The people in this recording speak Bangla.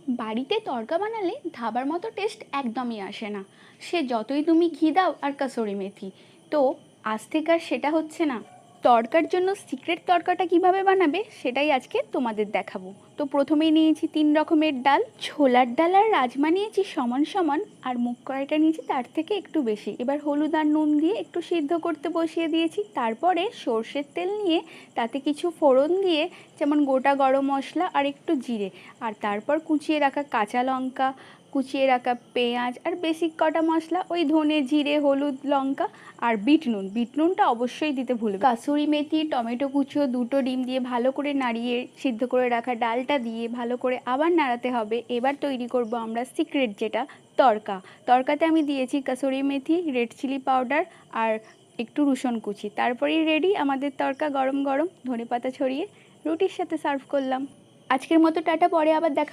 বাড়িতে তড়কা বানালে ধাবার মতো টেস্ট একদমই আসে না। সে যতই তুমি ঘি দাও আর কাসুরি মেথি, তো আজ থেকে আর সেটা হচ্ছে না। তড়কার জন্য সিক্রেট তড়কাটা কিভাবে বানাবে সেটাই আজকে তোমাদের দেখাবো। তো প্রথমেই নিয়েছি 3 রকমের ডাল, ছোলার ডাল আর রাজমা নিয়েছি সমান সমান, আর মুগ কড়াইটা নিয়েছি তার থেকে একটু বেশি। এবার হলুদ আর নুন দিয়ে একটু সিদ্ধ করতে বসিয়ে দিয়েছি। তারপরে সর্ষের তেল নিয়ে তাতে কিছু ফোড়ন দিয়ে, যেমন গোটা গরম মশলা আর একটু জিরে, আর তারপর কুচিয়ে রাখা কাঁচা লঙ্কা, কুচিয়ে রাখা পেঁয়াজ আর বেসিক কটা মশলা, ওই ধনে জিরে হলুদ লঙ্কা আর বিট নুনটা অবশ্যই দিতে ভুলবে, কাসুরি মেথি, টমেটো কুচো, 2টো ডিম দিয়ে ভালো করে নাড়িয়ে সিদ্ধ করে রাখা ডালটা দিয়ে ভালো করে আবার নাড়াতে হবে। এবার তৈরি করব আমরা সিক্রেট যেটা তড়কা। তড়কাতে আমি দিয়েছি কাসুরি মেথি, রেড চিলি পাউডার আর একটু রসুন কুচি। তারপরেই রেডি আমাদের তড়কা, গরম গরম ধনেপাতা ছড়িয়ে রুটির সাথে সার্ভ করলাম। আজকের মতো টাটা, পরে আবার দেখা।